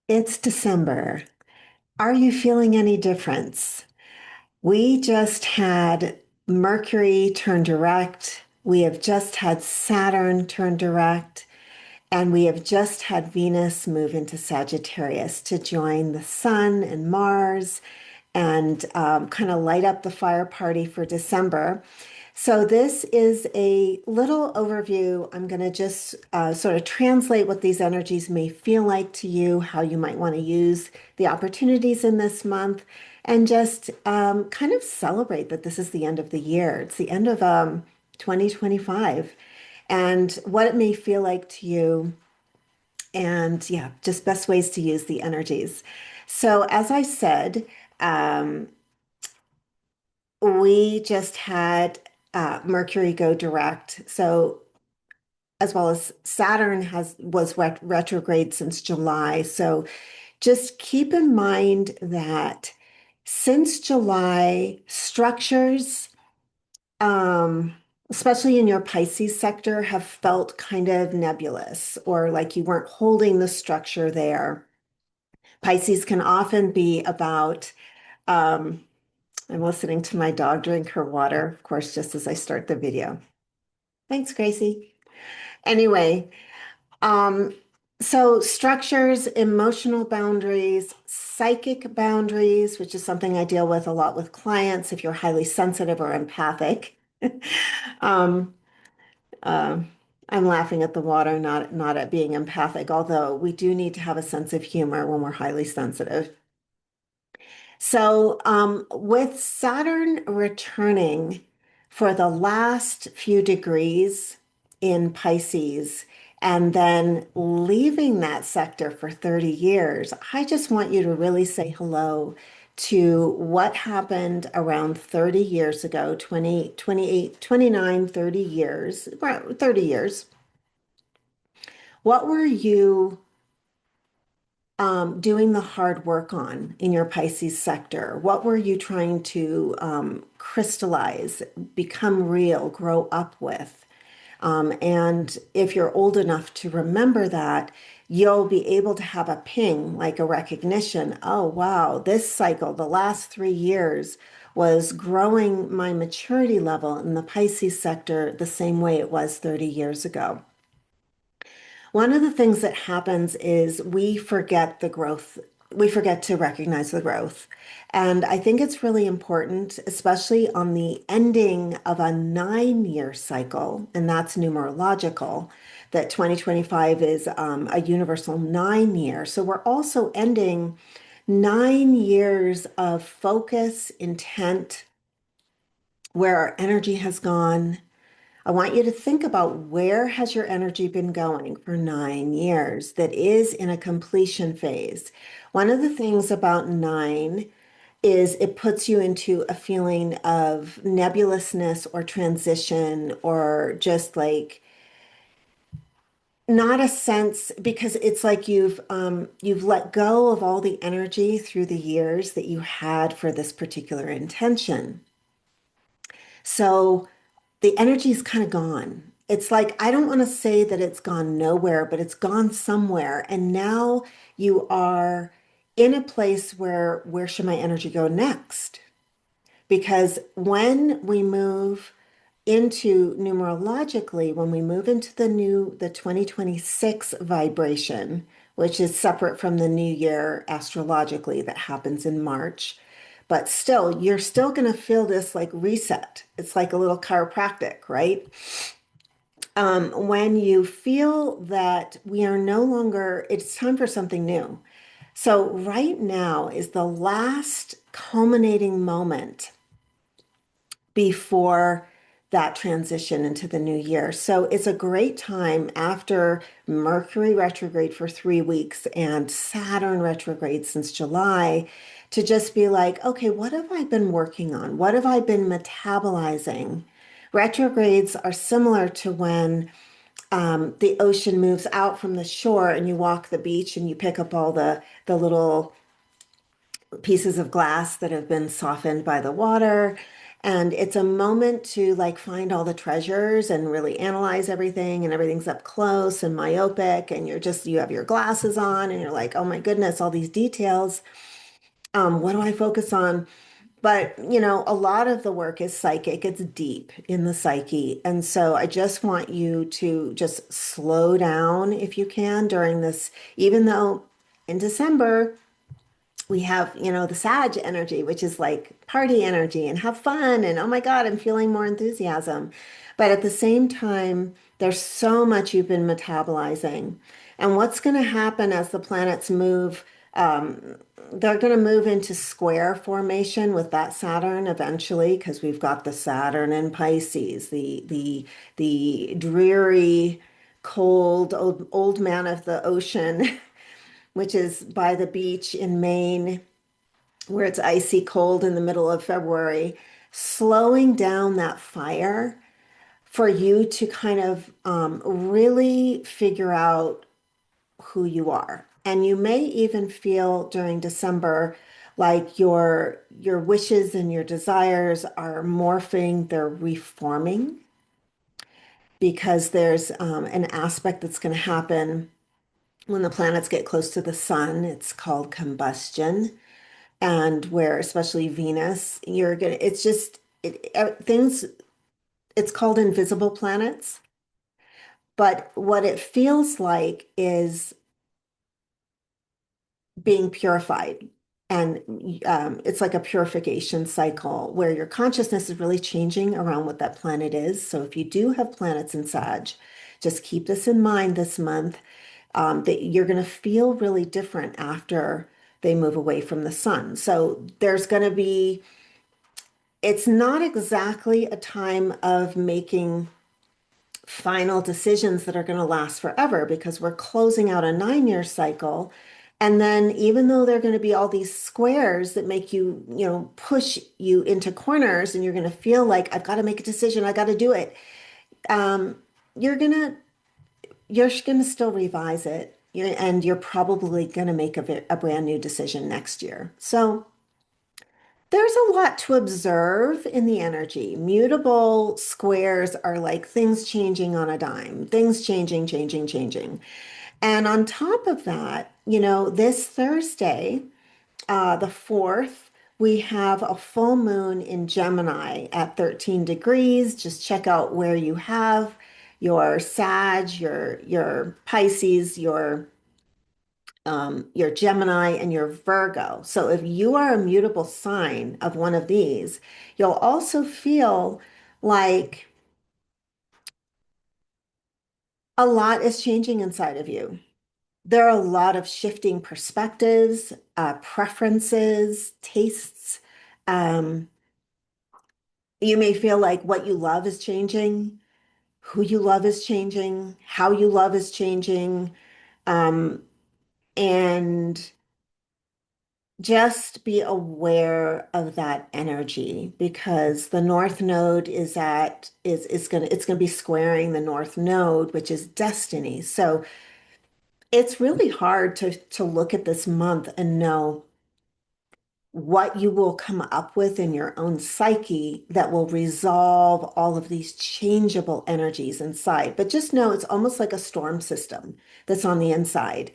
It's December. Are you feeling any difference? We just had Mercury turn direct. We have just had Saturn turn direct. And we have just had Venus move into Sagittarius to join the Sun and Mars and kind of light up the fire party for December. So, this is a little overview. I'm going to just sort of translate what these energies may feel like to you, how you might want to use the opportunities in this month, and just kind of celebrate that this is the end of the year. It's the end of 2025 and what it may feel like to you and yeah, just best ways to use the energies. So, as I said, um, we just had Mercury go direct. So, as well as Saturn was retrograde since July. So, just keep in mind that since July, structures, um, especially in your Pisces sector, have felt kind of nebulous or like you weren't holding the structure there. Pisces can often be about, um, I'm listening to my dog drink her water, of course, just as I start the video. Thanks, Gracie. Anyway, um, so structures, emotional boundaries, psychic boundaries, which is something I deal with a lot with clients if you're highly sensitive or empathic. Um, uh, I'm laughing at the water, not at being empathic, although we do need to have a sense of humor when we're highly sensitive. So, with Saturn returning for the last few degrees in Pisces and then leaving that sector for 30 years, I just want you to really say hello to what happened around 30 years ago, 20, 28, 29, 30 years, well, 30 years. What were you doing the hard work on in your Pisces sector? What were you trying to crystallize, become real, grow up with? And if you're old enough to remember that, you'll be able to have a ping, like a recognition. Oh, wow, this cycle, the last 3 years, was growing my maturity level in the Pisces sector the same way it was 30 years ago. One of the things that happens is we forget the growth. We forget to recognize the growth. And I think it's really important, especially on the ending of a 9 year cycle, and that's numerological, that 2025 is a universal 9 year. So we're also ending 9 years of focus, intent, where our energy has gone. I want you to think about where has your energy been going for 9 years that is in a completion phase. One of the things about nine is it puts you into a feeling of nebulousness or transition or just like not a sense because it's like you've let go of all the energy through the years that you had for this particular intention. So the energy is kind of gone. It's like, I don't want to say that it's gone nowhere, but it's gone somewhere. And now you are in a place where should my energy go next? Because when we move into numerologically, when we move into the 2026 vibration, which is separate from the new year astrologically that happens in March, but still, you're still going to feel this like reset. It's like a little chiropractic, right? When you feel that we are no longer, it's time for something new. So, right now is the last culminating moment before that transition into the new year. So it's a great time after Mercury retrograde for 3 weeks and Saturn retrograde since July to just be like, okay, what have I been working on? What have I been metabolizing? Retrogrades are similar to when the ocean moves out from the shore and you walk the beach and you pick up all the little pieces of glass that have been softened by the water. And it's a moment to like find all the treasures and really analyze everything, and everything's up close and myopic, and you have your glasses on and you're like, oh my goodness, all these details. What do I focus on? But, a lot of the work is psychic. It's deep in the psyche. And so I just want you to just slow down if you can during this, even though in December we have, the Sag energy, which is like party energy and have fun. And oh my God, I'm feeling more enthusiasm. But at the same time, there's so much you've been metabolizing. And what's going to happen as the planets move? They're going to move into square formation with that Saturn eventually, because we've got the Saturn in Pisces, the dreary, cold old man of the ocean, which is by the beach in Maine, where it's icy cold in the middle of February, slowing down that fire for you to kind of really figure out who you are. And you may even feel during December like your wishes and your desires are morphing, they're reforming, because there's an aspect that's going to happen when the planets get close to the sun. It's called combustion, and where especially Venus, it's just things, it's called invisible planets. But what it feels like is being purified. And it's like a purification cycle where your consciousness is really changing around what that planet is. So if you do have planets in Sag, just keep this in mind this month, that you're going to feel really different after they move away from the sun. So there's going to be, it's not exactly a time of making final decisions that are going to last forever, because we're closing out a 9-year cycle. And then even though there are going to be all these squares that make you, push you into corners, and you're going to feel like I've got to make a decision, I got to do it. Um, you're gonna you're going to still revise it. And you're probably going to make a brand new decision next year. So there's a lot to observe in the energy. Mutable squares are like things changing on a dime, things changing, changing, changing. And on top of that, this Thursday, the 4th, we have a full moon in Gemini at 13 degrees. Just check out where you have your Sag, your Pisces, your Gemini, and your Virgo. So if you are a mutable sign of one of these, you'll also feel like a lot is changing inside of you. There are a lot of shifting perspectives, preferences, tastes. Um, you may feel like what you love is changing, who you love is changing, how you love is changing. Um, and just be aware of that energy, because the North Node it's gonna be squaring the North Node, which is destiny. So it's really hard to look at this month and know what you will come up with in your own psyche that will resolve all of these changeable energies inside. But just know it's almost like a storm system that's on the inside,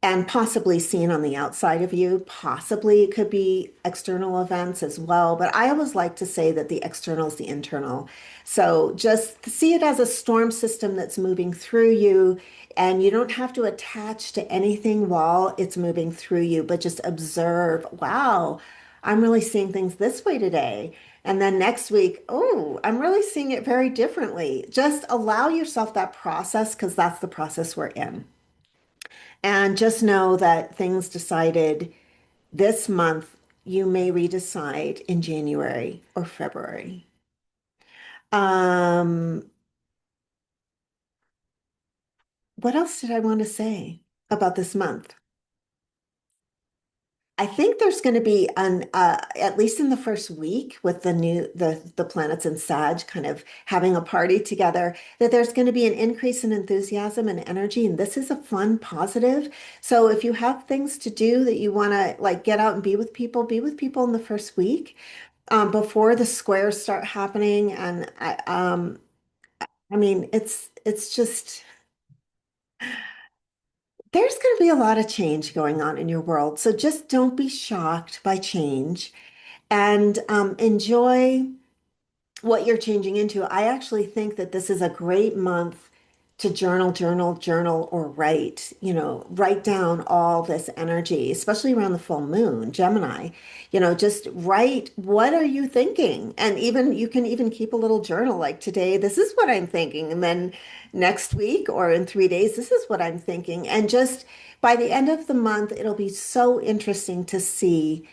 and possibly seen on the outside of you. Possibly it could be external events as well. But I always like to say that the external is the internal. So just see it as a storm system that's moving through you. And you don't have to attach to anything while it's moving through you, but just observe, wow, I'm really seeing things this way today. And then next week, oh, I'm really seeing it very differently. Just allow yourself that process, because that's the process we're in. And just know that things decided this month, you may redecide in January or February. Um, what else did I want to say about this month? I think there's going to be at least in the first week with the planets in Sag kind of having a party together, that there's going to be an increase in enthusiasm and energy, and this is a fun positive. So if you have things to do that you want to like get out and be with people in the first week. before the squares start happening. And I mean, it's just there's going to be a lot of change going on in your world. So just don't be shocked by change and enjoy what you're changing into. I actually think that this is a great month to journal, or write, write down all this energy, especially around the full moon, Gemini. Just write, what are you thinking? And even you can even keep a little journal like today, this is what I'm thinking. And then next week or in 3 days, this is what I'm thinking. And just by the end of the month, it'll be so interesting to see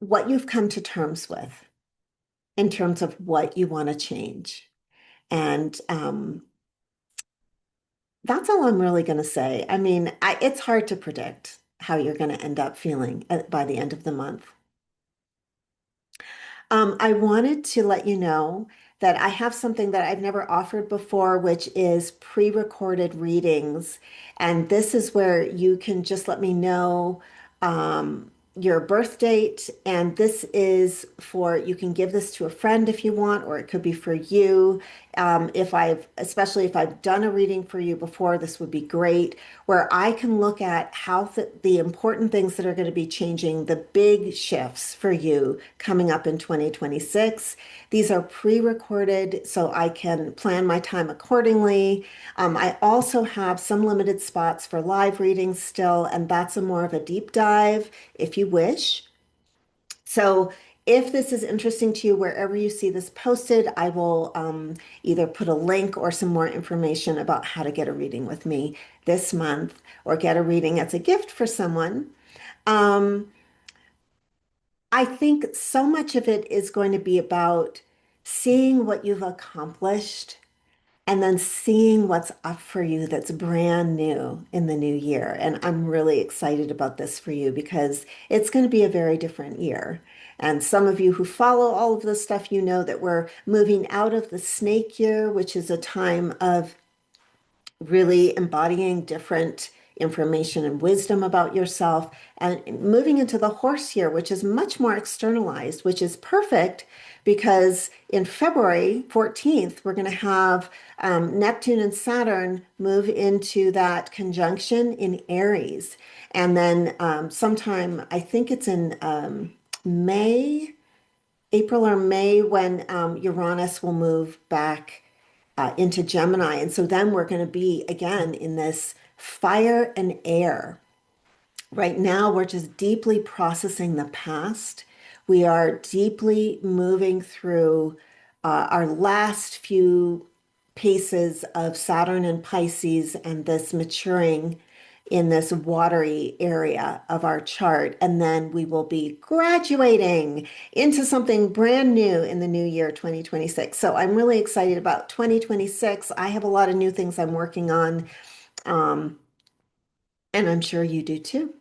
what you've come to terms with in terms of what you want to change. And that's all I'm really going to say. I mean, it's hard to predict how you're going to end up feeling by the end of the month. I wanted to let you know that I have something that I've never offered before, which is pre-recorded readings. And this is where you can just let me know your birth date. And this is for, you can give this to a friend if you want, or it could be for you. Especially if I've done a reading for you before, this would be great, where I can look at how the important things that are going to be changing, the big shifts for you coming up in 2026. These are pre-recorded, so I can plan my time accordingly. I also have some limited spots for live readings still, and that's a more of a deep dive if you wish. So if this is interesting to you, wherever you see this posted, I will either put a link or some more information about how to get a reading with me this month or get a reading as a gift for someone. Um, I think so much of it is going to be about seeing what you've accomplished and then seeing what's up for you that's brand new in the new year. And I'm really excited about this for you because it's going to be a very different year. And some of you who follow all of this stuff, you know that we're moving out of the snake year, which is a time of really embodying different information and wisdom about yourself, and moving into the horse year, which is much more externalized, which is perfect because in February 14th, we're going to have Neptune and Saturn move into that conjunction in Aries. And then sometime, I think it's in May, April or May, when Uranus will move back into Gemini. And so then we're going to be again in this fire and air. Right now, we're just deeply processing the past. We are deeply moving through our last few paces of Saturn and Pisces and this maturing in this watery area of our chart. And then we will be graduating into something brand new in the new year, 2026. So I'm really excited about 2026. I have a lot of new things I'm working on. Um, and I'm sure you do too.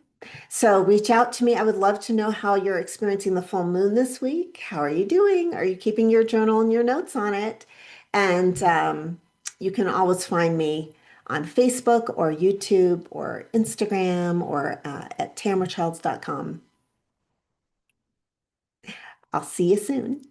So reach out to me. I would love to know how you're experiencing the full moon this week. How are you doing? Are you keeping your journal and your notes on it? And you can always find me on Facebook or YouTube or Instagram or at tamrachilds.com. I'll see you soon.